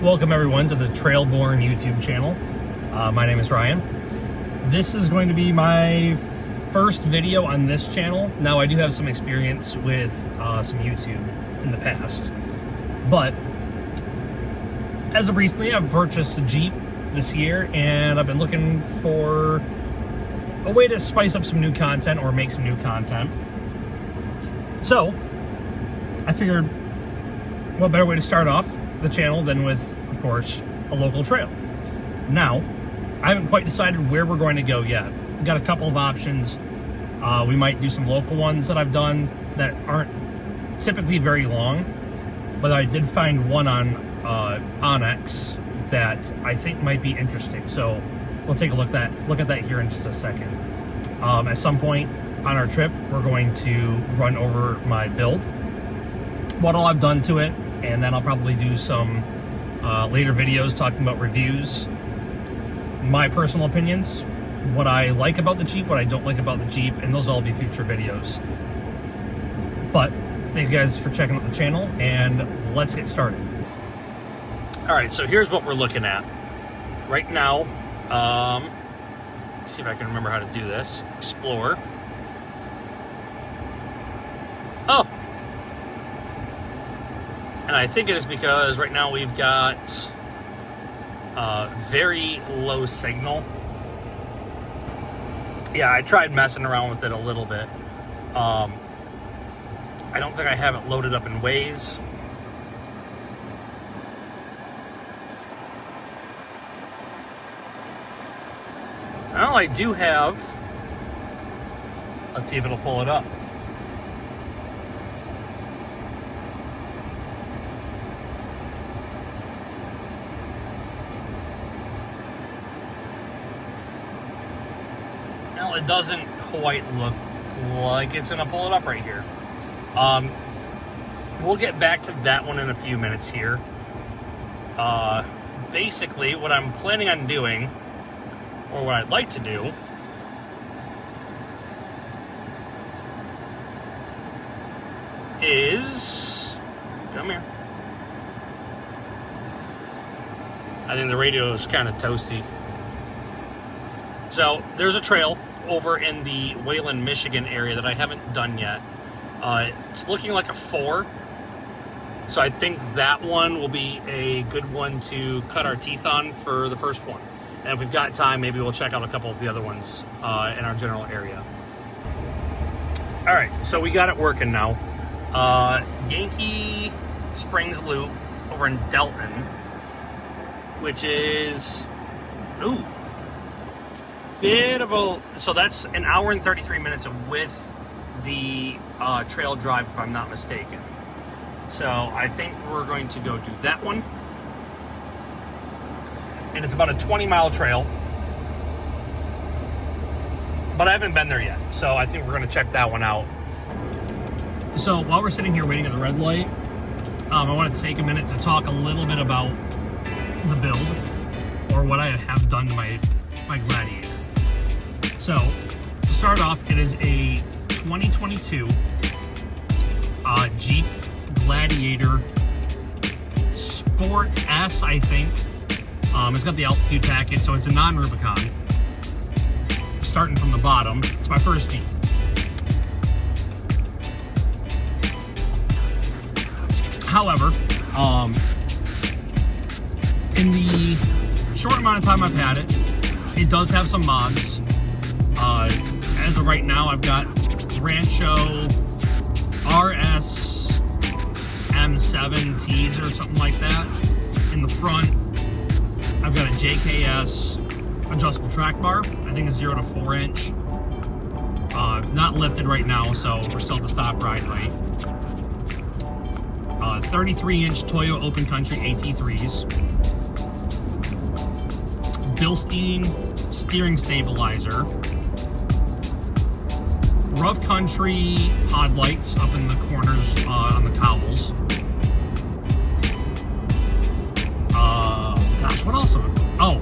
Welcome everyone to the Trailborn YouTube channel. My name is Ryan. This is going to be my first video on this channel. Now I do have some experience with some YouTube in the past, but as of recently I've purchased a Jeep this year and I've been looking for a way to spice up some new content or make some new content. So I figured what better way to start off the channel than with, of course, a local trail. Now, I haven't quite decided where we're going to go yet. We've got a couple of options. We might do some local ones that I've done that aren't typically very long, but I did find one on Onyx that I think might be interesting. So we'll take a look at that here in just a second. At some point on our trip, we're going to run over my build, what all I've done to it, and then I'll probably do some later videos talking about reviews, my personal opinions, what I like about the Jeep, what I don't like about the Jeep, and those will all be future videos. But thank you guys for checking out the channel, and let's get started. Alright, so here's what we're looking at. Right now, let's see if I can remember how to do this. Explore. Oh! And I think it is because right now we've got very low signal. Yeah, I tried messing around with it a little bit. I don't think I have it loaded up in Waze. Well, I do have. Let's see if it'll pull it up. Well, it doesn't quite look like it's going to pull it up right here. We'll get back to that one in a few minutes here. Basically, what I'm planning on doing, or what I'd like to do, is... Come here. I think the radio is kind of toasty. So, there's a trail over in the Wayland, Michigan area that I haven't done yet. It's looking like a 4. So I think that one will be a good one to cut our teeth on for the first one. And if we've got time, maybe we'll check out a couple of the other ones in our general area. Alright, so we got it working now. Yankee Springs Loop over in Delton, which is... Ooh! Bit of a... So that's an hour and 33 minutes with the trail drive, if I'm not mistaken. So I think we're going to go do that one. And it's about a 20-mile trail. But I haven't been there yet, so I think we're going to check that one out. So while we're sitting here waiting at the red light, I want to take a minute to talk a little bit about the build, or what I have done to my Gladiator. So, to start off, it is a 2022 Jeep Gladiator Sport S, I think. It's got the altitude package, so it's a non-Rubicon. Starting from the bottom, it's my first Jeep. However, in the short amount of time I've had it, it does have some mods. As of right now, I've got Rancho RS M7Ts or something like that. In the front, I've got a JKS adjustable track bar. I think it's 0 to 4 inch. Not lifted right now, so we're still at the stop ride height. 33-inch Toyo Open Country AT3s. Bilstein steering stabilizer. Rough Country pod lights up in the corners on the cowls. Gosh, what else? Oh,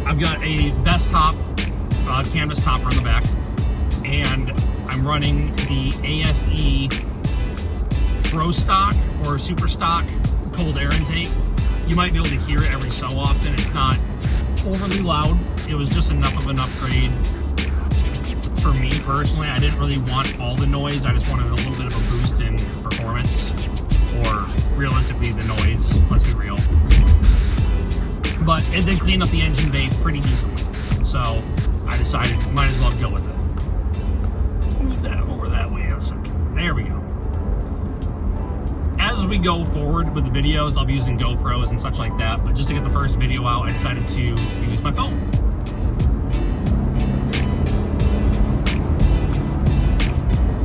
I've got a best top canvas topper on the back, and I'm running the AFE Pro Stock or Super Stock cold air intake You might be able to hear it every so often. It's not overly loud. It was just enough of an upgrade for me personally. I didn't really want all the noise. I just wanted a little bit of a boost in performance, or realistically the noise, let's be real. But it did clean up the engine bay pretty decently. So I decided might as well go with it. Move that over that way a second. There we go. As we go forward with the videos, I'll be using GoPros and such like that, but just to get the first video out, I decided to use my phone.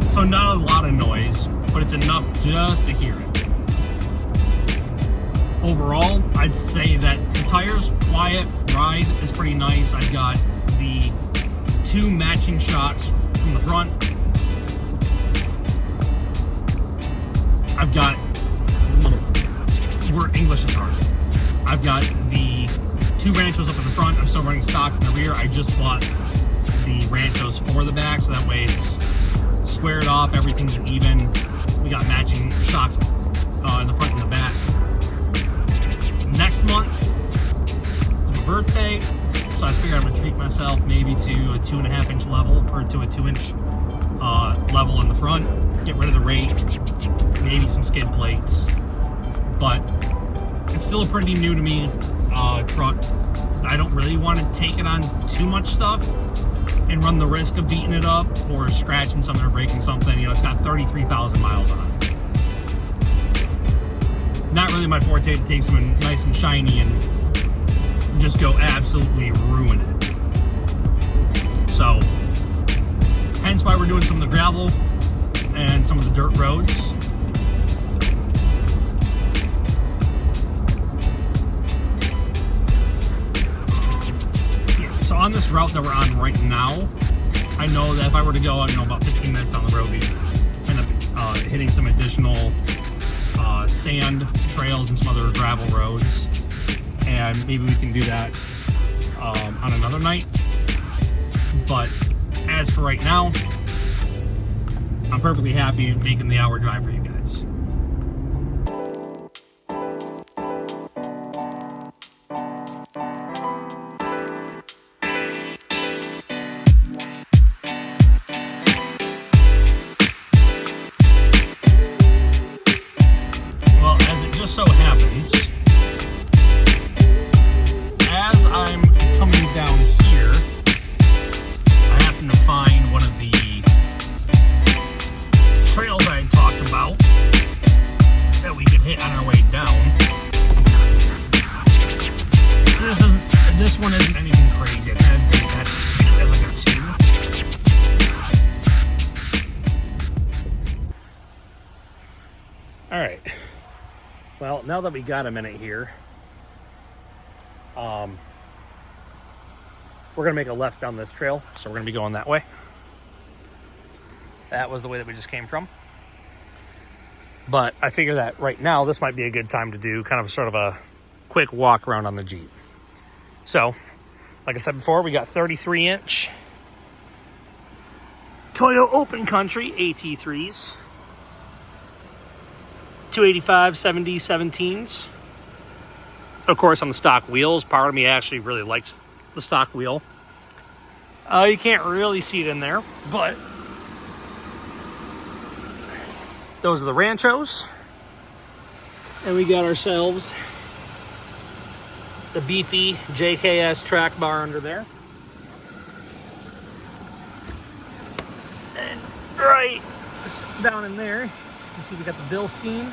So not a lot of noise, but it's enough just to hear it. Overall, I'd say that the tires, quiet, ride is pretty nice. I've got the 2 matching shocks from the front. I've got, English is hard. I've got the 2 Ranchos up in the front. I'm still running stocks in the rear. I just bought the Ranchos for the back, so that way it's squared off, everything's even. We got matching shocks in the front and the back. Next month is my birthday, so I figured I'm gonna treat myself maybe to a 2.5-inch level, or to a 2-inch level in the front. Get rid of the rake, maybe some skid plates, but it's still a pretty new to me truck. I don't really want to take it on too much stuff and run the risk of beating it up or scratching something or breaking something. You know, it's got 33,000 miles on it. Not really my forte to take something nice and shiny and just go absolutely ruin it. So, hence why we're doing some of the gravel and some of the dirt roads. So on this route that we're on right now, I know that if I were to go, about 15 minutes down the road, we end up hitting some additional sand trails and some other gravel roads, and maybe we can do that on another night. But as for right now, I'm perfectly happy making the hour drive for you guys. So happens, as I'm coming down here, I happen to find one of the trails I had talked about that we could hit on our way down. This one isn't anything crazy. It has like a 2. All right. Well, now that we got a minute here, we're gonna make a left down this trail, so we're gonna be going that way. That was the way that we just came from. But I figure that right now, this might be a good time to do kind of sort of a quick walk around on the Jeep. So, like I said before, we got 33-inch Toyo Open Country AT3s. 285 70 17s. Of course, on the stock wheels. Part of me actually really likes the stock wheel. You can't really see it in there, but those are the Ranchos. And we got ourselves the beefy JKS track bar under there. And right down in there, you can see we got the Bilstein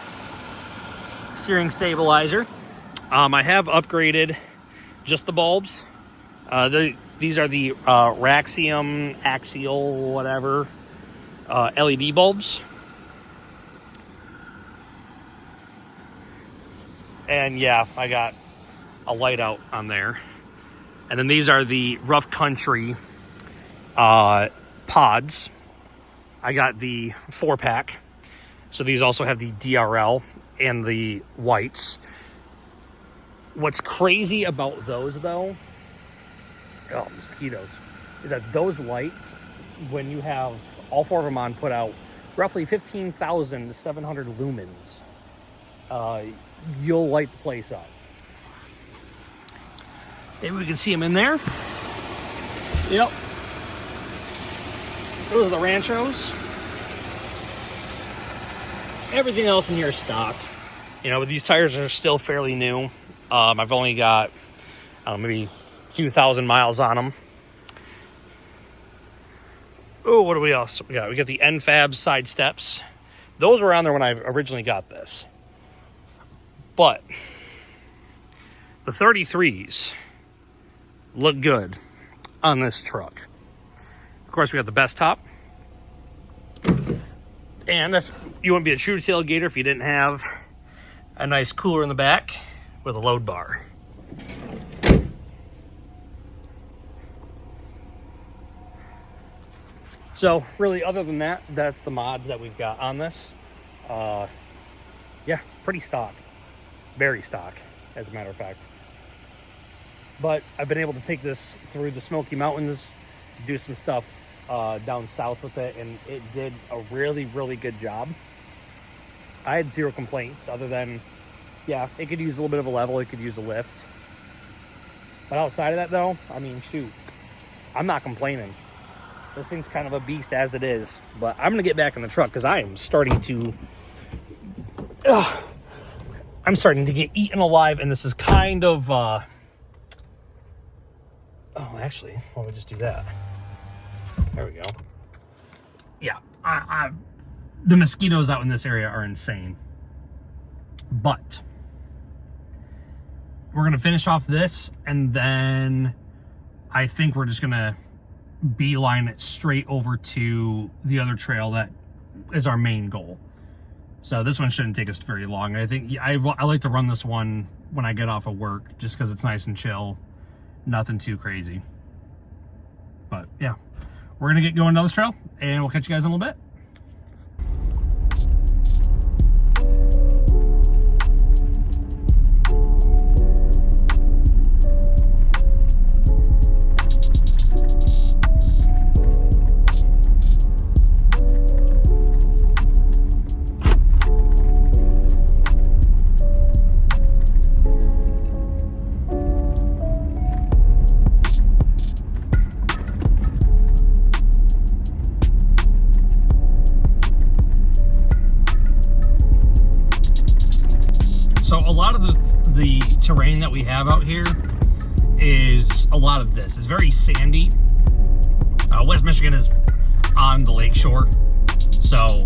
steering stabilizer. I have upgraded just the bulbs. These are the Raxium Axial whatever LED bulbs. And yeah, I got a light out on there. And then these are the Rough Country pods. I got the 4-pack. So these also have the DRL and the whites. What's crazy about those though, oh, mosquitoes, is that those lights, when you have all 4 of them on, put out roughly 15,700 lumens. You'll light the place up. Maybe we can see them in there. Yep. Those are the Ranchos. Everything else in here is stock. You know, but these tires are still fairly new. I've only got, I don't know, maybe a few thousand miles on them. Oh, what do we else? We got the NFAB side steps. Those were on there when I originally got this. But the 33s look good on this truck. Of course, we got the best top. And if you wouldn't be a true tailgater if you didn't have a nice cooler in the back with a load bar. So really, other than that, that's the mods that we've got on this. Yeah, pretty stock. Very stock, as a matter of fact. But I've been able to take this through the Smoky Mountains, do some stuff down south with it, and it did a really, really good job. I had zero complaints other than, yeah, it could use a little bit of a level, it could use a lift. But outside of that, though, I mean, shoot, I'm not complaining. This thing's kind of a beast as it is. But I'm going to get back in the truck because I am starting to... I'm starting to get eaten alive, and this is kind of... Oh, actually, why don't we just do that? There we go. Yeah, the mosquitoes out in this area are insane. But we're going to finish off this, and then I think we're just going to beeline it straight over to the other trail that is our main goal. So this one shouldn't take us very long. I think I like to run this one when I get off of work just because it's nice and chill. Nothing too crazy. But yeah, we're going to get going down this trail, and we'll catch you guys in a little bit. So a lot of the terrain that we have out here is a lot of this. It's very sandy. West Michigan is on the lake shore. So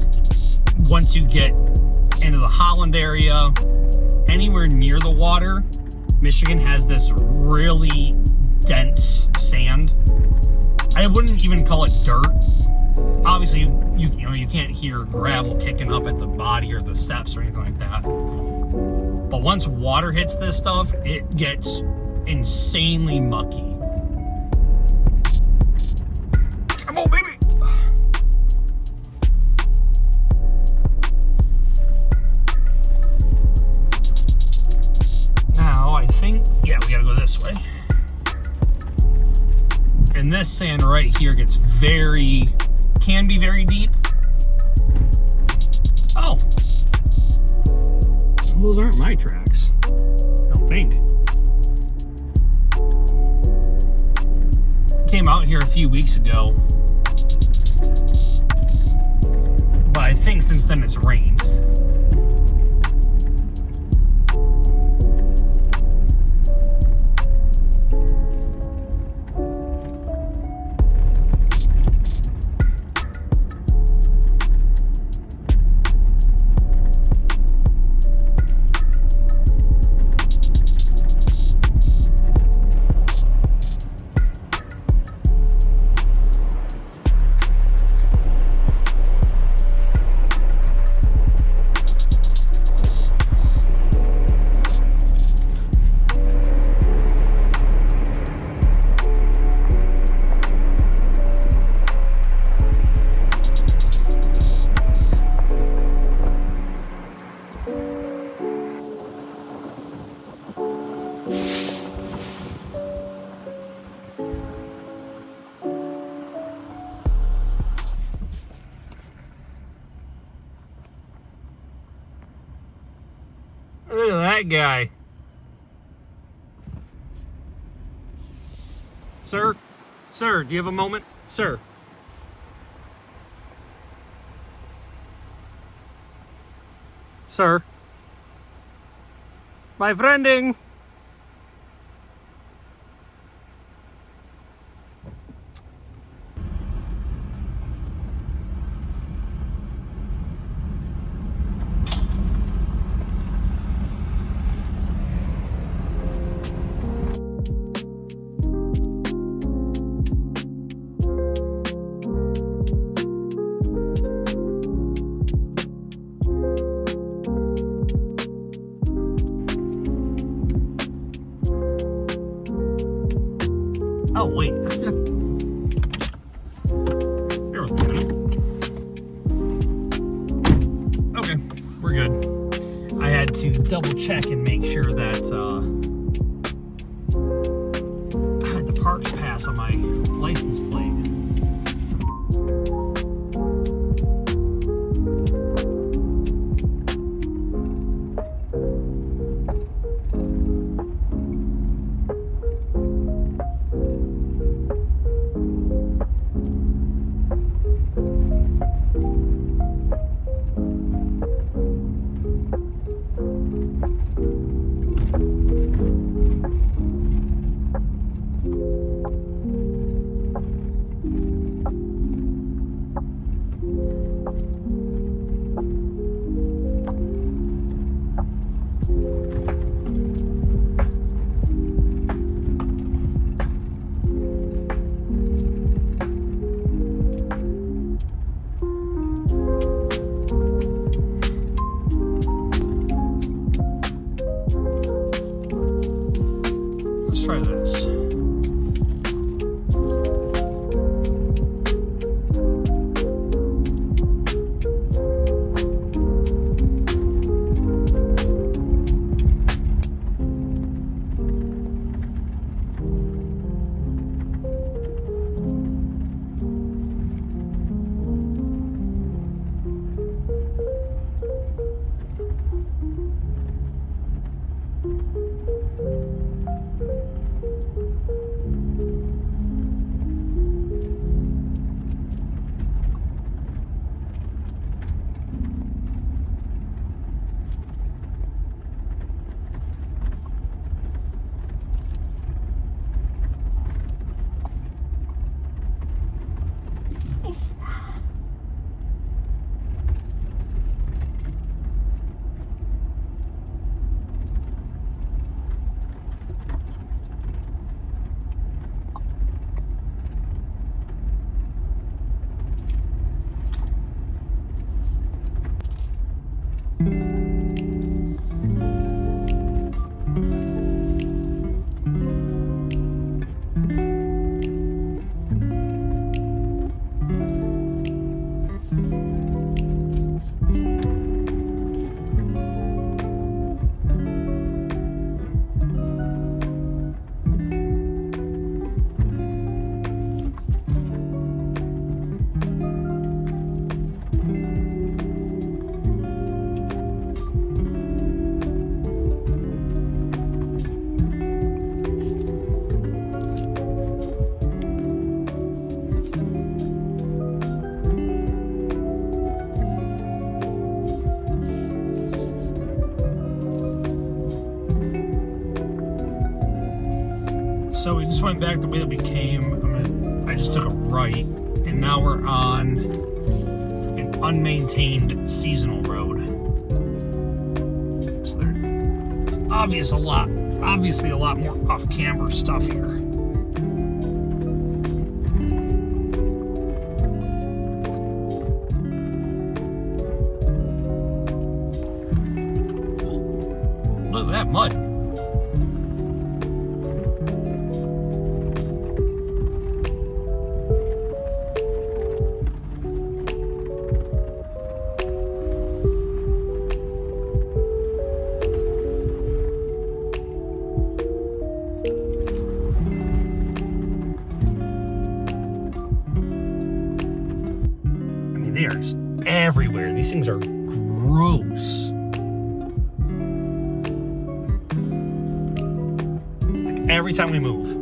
once you get into the Holland area, anywhere near the water, Michigan has this really dense sand. I wouldn't even call it dirt. Obviously, you can't hear gravel kicking up at the body or the steps or anything like that. But once water hits this stuff, it gets insanely mucky. Come on, baby! Now, I think, yeah, we gotta go this way. And this sand right here gets can be very deep. Oh. Those aren't my tracks, I don't think. Came out here a few weeks ago, but I think since then it's rained. Look at that guy. Sir? Sir, do you have a moment? Sir? Sir? My friending! Oh, wait. Bear with me a minute. Okay, we're good. I had to double check and make sure that I had the parks pass on my license plate. Let's try this. So we just went back the way that we came. I just took a right, and now we're on an unmaintained seasonal road. So there's obviously a lot more off-camber stuff here. Look at that mud. There's everywhere. These things are gross. Like every time we move.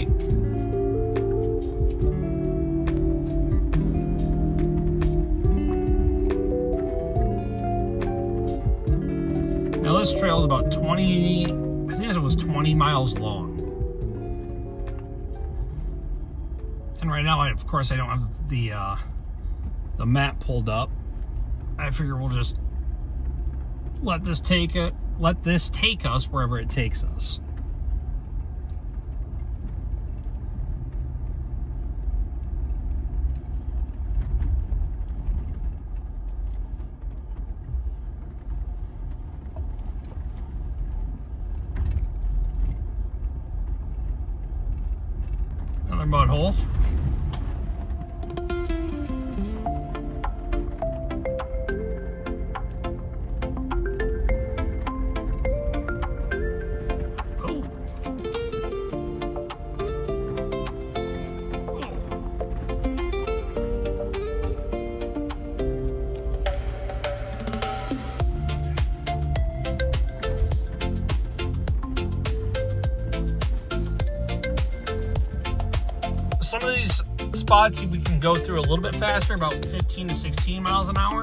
great. Now this trail is about 20, I think it was 20 miles long. And right now, of course, I don't have the map pulled up. I figure we'll just let this take us wherever it takes us. Another mud hole. Some of these spots we can go through a little bit faster, about 15 to 16 miles an hour.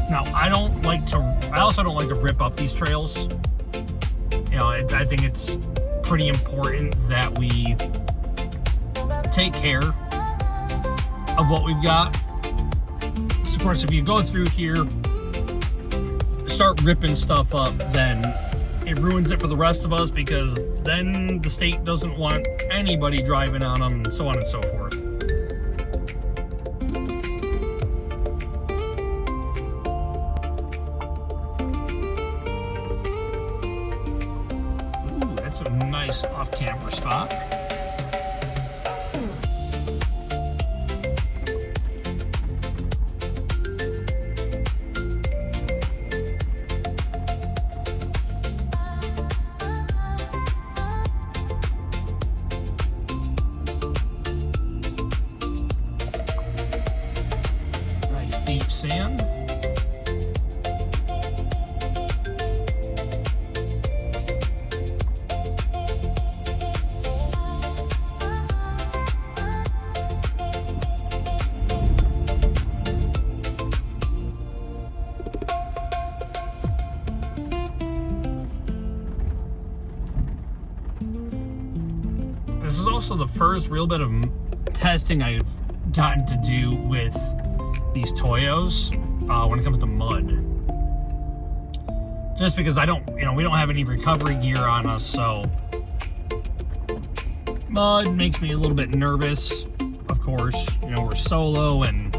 Now, I also don't like to rip up these trails. You know, I think it's pretty important that we take care of what we've got. So, of course, if you go through here, start ripping stuff up, then it ruins it for the rest of us, because then the state doesn't want anybody driving on them, and so on and so forth. Ooh, that's a nice off-camera spot. Deep sand. This is also the first real bit of testing I've gotten to do with these Toyos when it comes to mud. Just because we don't have any recovery gear on us, so mud makes me a little bit nervous. Of course, we're solo and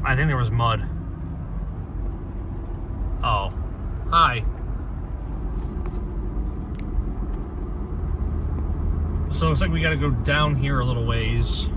I think there was mud. Oh, hi. So it looks like we gotta go down here a little ways.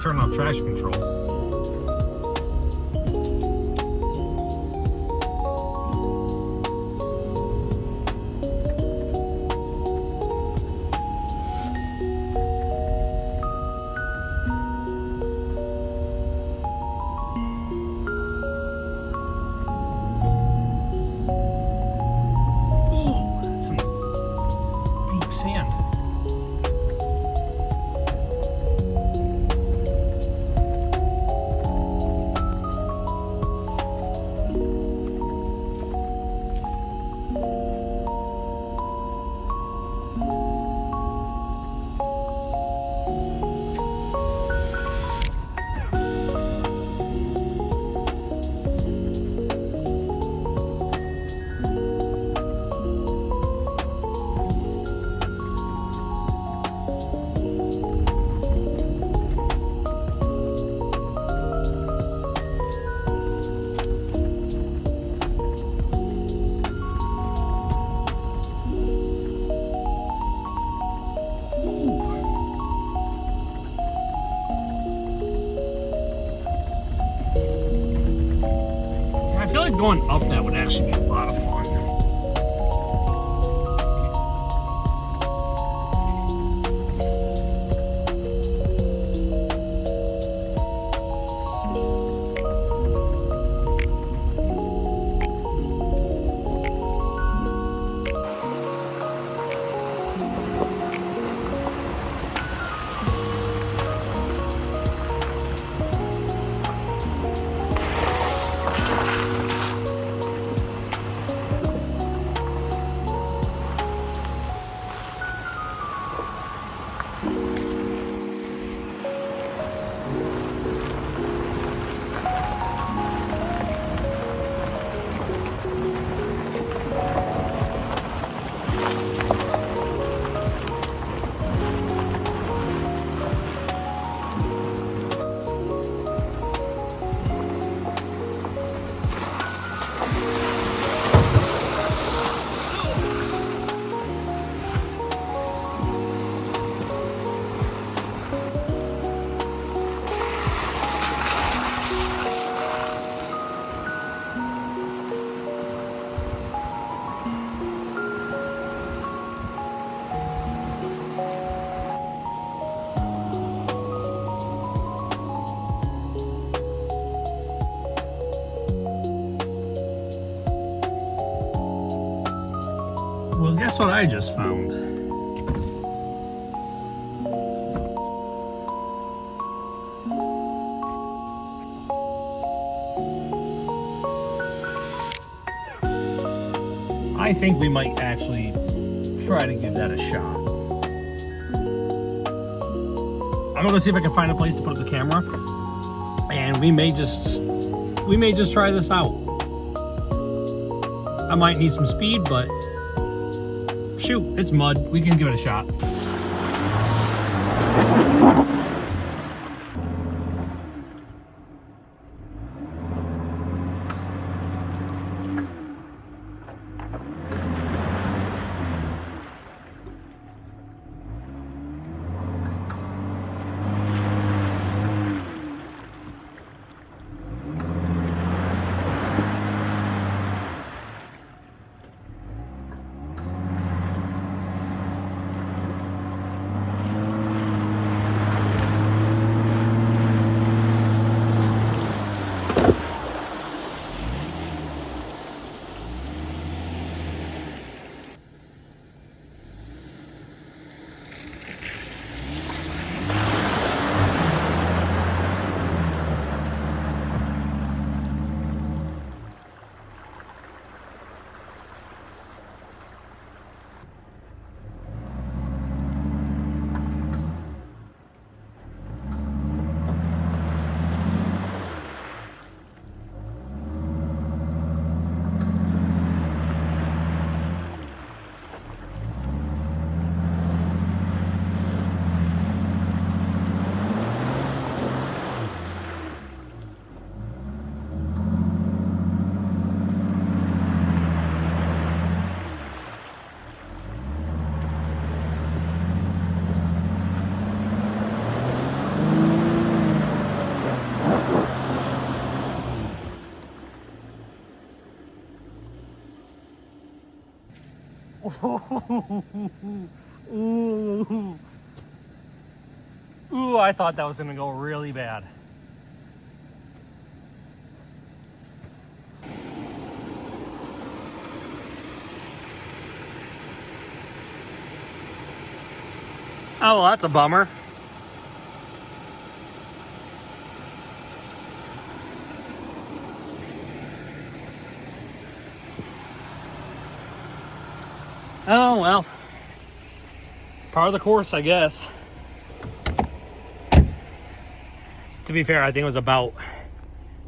Turn off traction control. going up that would actually be a lot of fun. Well, guess what I just found? I think we might actually try to give that a shot. I'm gonna see if I can find a place to put up the camera, and we may just try this out. I might need some speed, but shoot, it's mud. We can give it a shot. Ooh. Ooh, I thought that was gonna go really bad. Oh, well, that's a bummer. Oh, well. Part of the course, I guess. To be fair, I think it was about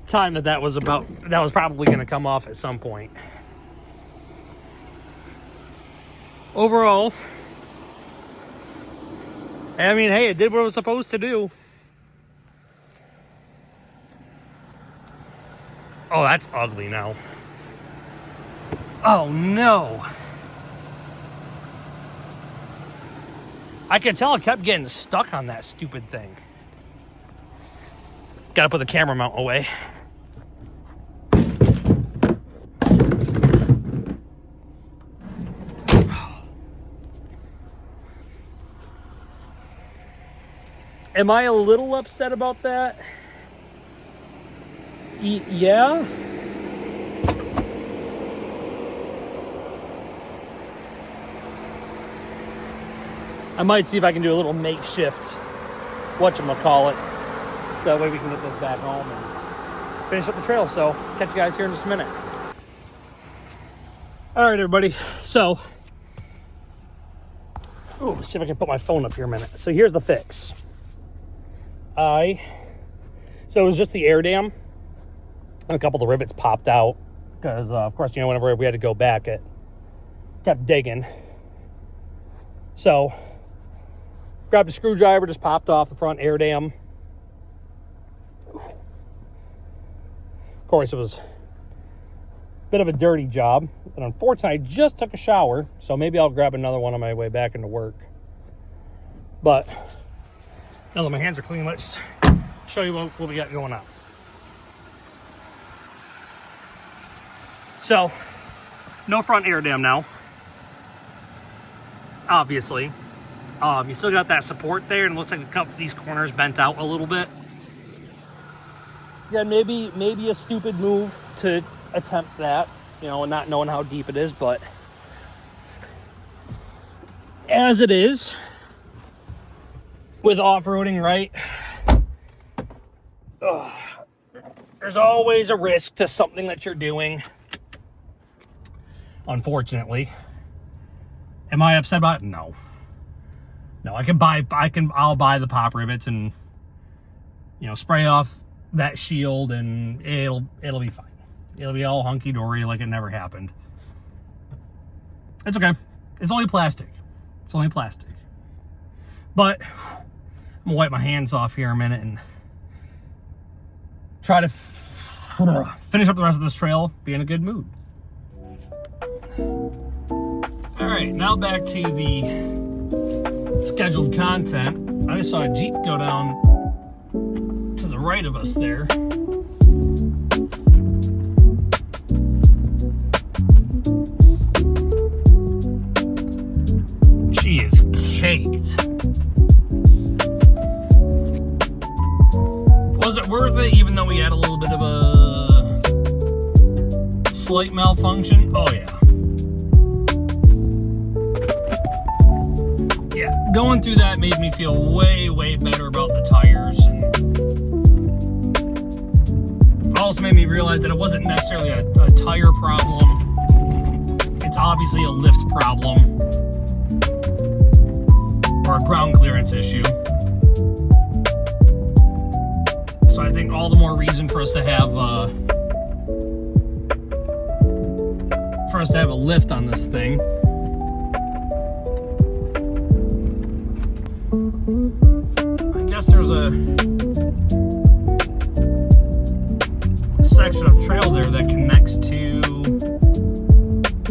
time that was probably going to come off at some point. Overall, I mean, hey, it did what it was supposed to do. Oh, that's ugly now. Oh, no. I could tell it kept getting stuck on that stupid thing. Gotta put the camera mount away. Am I a little upset about that? Yeah. I might see if I can do a little makeshift whatchamacallit, so that way we can get this back home and finish up the trail. So catch you guys here in just a minute. All right, everybody. So, let's see if I can put my phone up here a minute. So here's the fix. So it was just the air dam, and a couple of the rivets popped out because, of course, whenever we had to go back, it kept digging. So grabbed a screwdriver, just popped off the front air dam. Of course, it was a bit of a dirty job, and unfortunately, I just took a shower, so maybe I'll grab another one on my way back into work. But now that my hands are clean, let's show you what we got going on. So, no front air dam now, obviously. You still got that support there, and it looks like these corners bent out a little bit. Yeah, maybe a stupid move to attempt that, not knowing how deep it is, but as it is with off-roading, right? There's always a risk to something that you're doing, unfortunately. Am I upset about it? No. No, I'll buy the pop rivets and, spray off that shield, and it'll be fine. It'll be all hunky-dory like it never happened. It's okay. It's only plastic. It's only plastic. But I'm gonna wipe my hands off here a minute and try to finish up the rest of this trail, be in a good mood. All right, now back to the scheduled content. I just saw a Jeep go down to the right of us there. She is caked. Was it worth it, even though we had a little bit of a slight malfunction? Oh yeah. Going through that made me feel way, way better about the tires, and also made me realize that it wasn't necessarily a tire problem. It's obviously a lift problem or a ground clearance issue. So I think all the more reason for us to have a lift on this thing. There's a section of trail there that connects to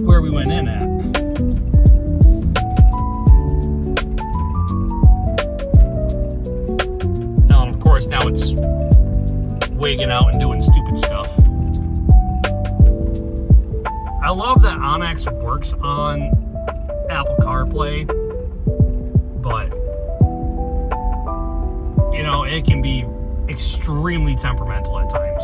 where we went in at. Now, of course, now it's wigging out and doing stupid stuff. I love that Onyx works on Apple CarPlay, but it can be extremely temperamental at times.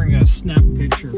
I gotta snap a picture.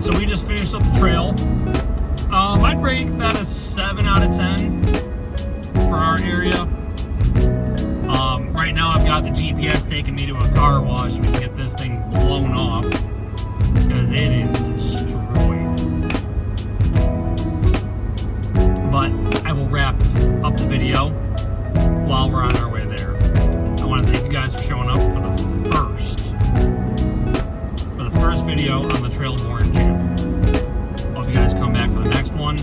So we just finished up the trail. I'd rate that a 7 out of 10 for our area. Right now I've got the GPS taking me to a car wash so we can get this thing blown off because it is destroyed. But I will wrap up the video while we're on our way there. I want to thank you guys for showing up for the first video on the Trailborn channel. Hope you guys come back for the next one.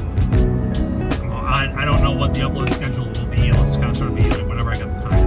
I don't know what the upload schedule will be. It'll just kind of sort of be whenever I get the time.